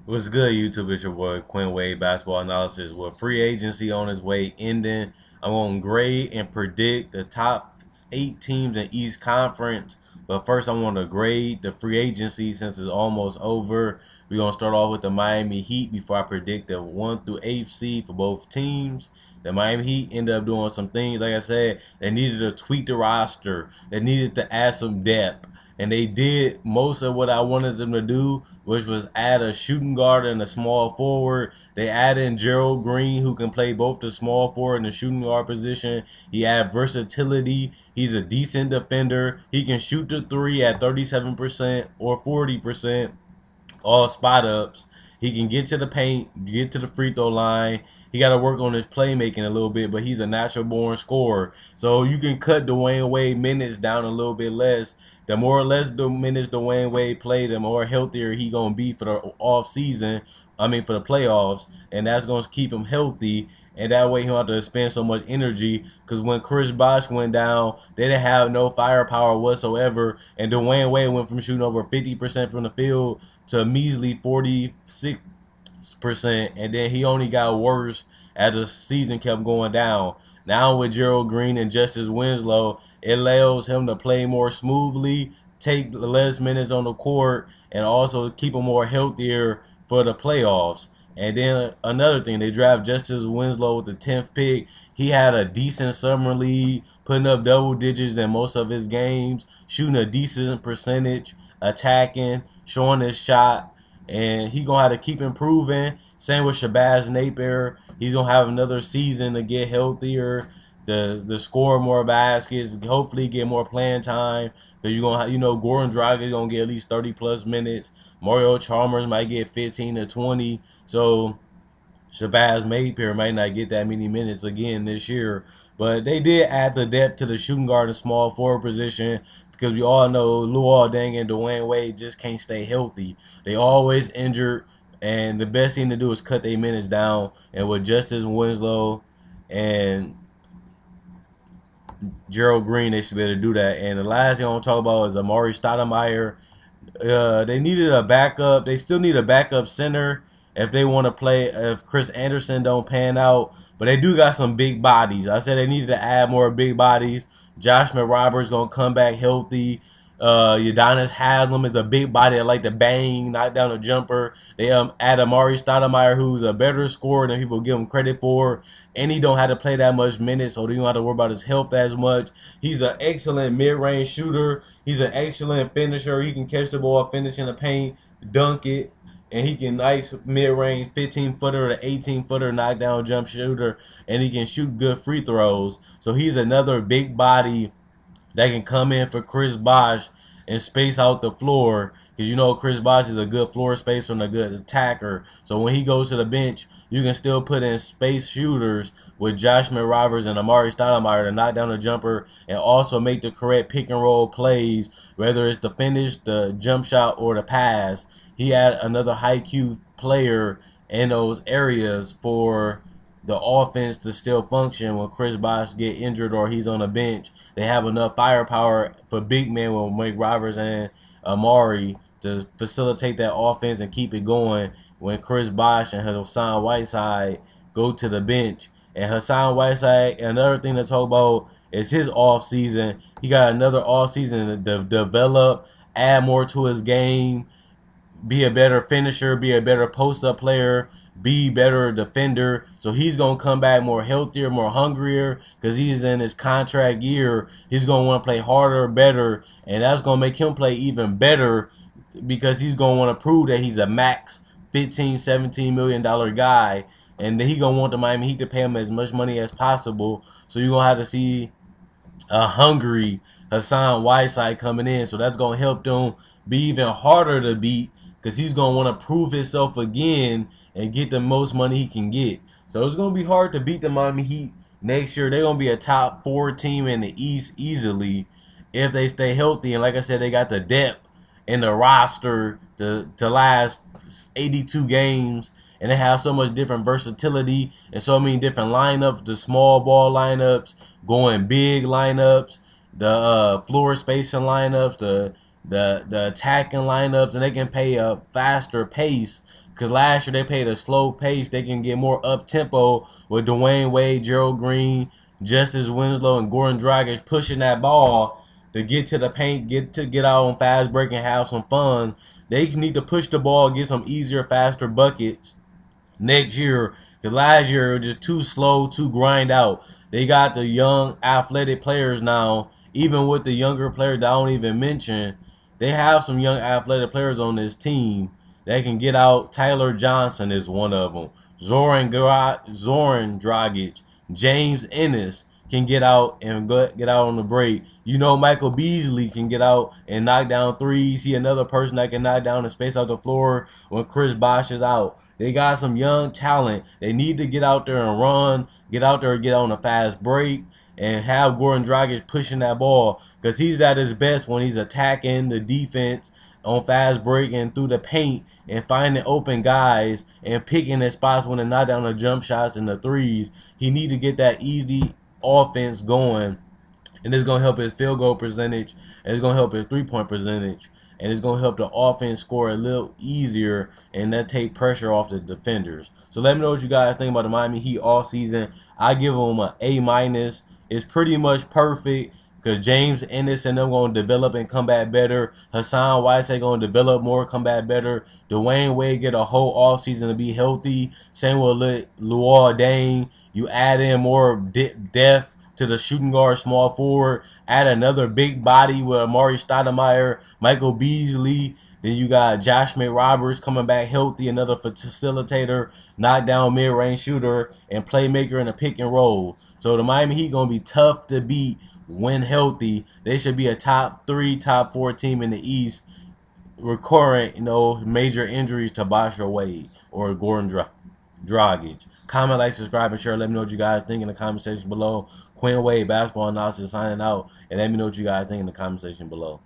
What's good, YouTube? It's your boy Quinn Wade, basketball analysis. With free agency on its way ending, I'm going to grade and predict the top 8 teams in East Conference. But first, I want to grade the free agency since it's almost over. We're going to start off with the Miami Heat before I predict the 1 through 8 seed for both teams. The Miami Heat ended up doing some things. Like I said, they needed to tweak the roster. They needed to add some depth. And they did most of what I wanted them to do, which was add a shooting guard and a small forward. They added in Gerald Green, who can play both the small forward and the shooting guard position. He had versatility. He's a decent defender. He can shoot the three at 37% or 40%, all spot ups. He can get to the paint, get to the free throw line. He got to work on his playmaking a little bit, but he's a natural born scorer. So you can cut Dwayne Wade minutes down a little bit less. The more or less the minutes Dwayne Wade played, the more healthier he gonna be for the off season. I mean for the playoffs, and that's gonna keep him healthy. And that way he don't have to spend so much energy. Because when Chris Bosh went down, they didn't have no firepower whatsoever. And Dwayne Wade went from shooting over 50% from the field to a measly 46%. And then he only got worse as the season kept going down. Now with Gerald Green and Justise Winslow, it allows him to play more smoothly, take less minutes on the court, and also keep him more healthier for the playoffs. And then another thing, they draft Justise Winslow with the 10th pick. He had a decent summer league, putting up double digits in most of his games, shooting a decent percentage, attacking, showing his shot, and he gonna have to keep improving. Same with Shabazz Napier. He's gonna have another season to get healthier, the score more baskets, hopefully get more playing time. Because you're gonna Gordon Dragic is gonna get at least 30+ minutes. Mario Chalmers might get 15 to 20. So Shabazz Napier might not get that many minutes again this year. But they did add the depth to the shooting guard and small forward position, because we all know Luol Deng and Dwayne Wade just can't stay healthy. They always injured, and the best thing to do is cut their minutes down. And with Justise Winslow and Gerald Green, they should be able to do that. And the last thing I want to talk about is Amare Stoudemire. They needed a backup. They still need a backup center if they want to play, if Chris Anderson don't pan out. But they do got some big bodies. I said they needed to add more big bodies. Josh McRoberts going to come back healthy. Udonis Haslem is a big body that like to bang, knock down a jumper. They add Amare Stoudemire, who's a better scorer than people give him credit for, and he don't have to play that much minutes, so they don't have to worry about his health as much. He's an excellent mid-range shooter. He's an excellent finisher. He can catch the ball, finish in the paint, dunk it, and he can nice mid-range 15-footer to 18-footer knockdown jump shooter, and he can shoot good free throws. So he's another big body that can come in for Chris Bosh and space out the floor, because Chris Bosh is a good floor spacer and a good attacker. So when he goes to the bench, you can still put in space shooters with Josh McRoberts and Amare Stoudemire to knock down the jumper and also make the correct pick and roll plays, whether it's the finish, the jump shot, or the pass. He had another high Q player in those areas for the offense to still function when Chris Bosh get injured or he's on the bench. They have enough firepower for big men with Mike Roberts and Amare to facilitate that offense and keep it going when Chris Bosh and Hassan Whiteside go to the bench. And Hassan Whiteside, another thing to talk about is his off season. He got another off season to develop, add more to his game, be a better finisher, be a better post-up player, be better defender. So he's going to come back more healthier, more hungrier, because he's in his contract year. He's going to want to play harder, better, and that's going to make him play even better, because he's going to want to prove that he's a max $15-17 million guy, and he's going to want the Miami Heat to pay him as much money as possible. So you're going to have to see a hungry Hassan Whiteside coming in. So that's going to help them be even harder to beat, because he's going to want to prove himself again and get the most money he can get. So it's going to be hard to beat the Miami Heat next year. They're going to be a top 4 team in the East easily if they stay healthy. And like I said, they got the depth in the roster to last 82 games. And they have so much different versatility and so many different lineups, the small ball lineups, going big lineups, the floor spacing lineups, the attacking lineups, and they can play a faster pace Because last year they played a slow pace. They can get more up tempo with Dwayne Wade, Gerald Green, Justise, Winslow, and Gordon Dragic pushing that ball to get to the paint, get out on fast break and have some fun. They need to push the ball, get some easier, faster buckets next year. Because last year it was just too slow, too grind out. They got the young, athletic players now. Even with the younger players that I don't even mention, they have some young, athletic players on this team that can get out. Tyler Johnson is one of them. Zoran Dragic, James Ennis can get out and get out on the break. You know, Michael Beasley can get out and knock down threes. He another person that can knock down and space out the floor when Chris Bosh is out. They got some young talent. They need to get out there and run, get out there and get on a fast break, and have Gordon Dragic pushing that ball, because he's at his best when he's attacking the defense on fast break and through the paint and finding open guys and picking their spots when they're not down the jump shots and the threes. He need to get that easy offense going, and it's going to help his field goal percentage, and it's going to help his three-point percentage, and it's going to help the offense score a little easier, and that take pressure off the defenders. So let me know what you guys think about the Miami Heat all season. I give them an A-. It's pretty much perfect, because James Ennis and them going to develop and come back better. Hassan Whiteside going to develop more, come back better. Dwayne Wade get a whole offseason to be healthy. Same with Luol Deng. You add in more depth to the shooting guard, small forward. Add another big body with Amare Stoudemire, Michael Beasley. Then you got Josh McRoberts coming back healthy, another facilitator, knockdown mid-range shooter, and playmaker in a pick and roll. So the Miami Heat going to be tough to beat when healthy. They should be a top 3, top 4 team in the East, recurring, major injuries to Bosh or Wade or Gordon Dragic. Comment, like, subscribe, and share. Let me know what you guys think in the comment section below. Quinn Wade, Basketball Analysis, signing out. And let me know what you guys think in the comment section below.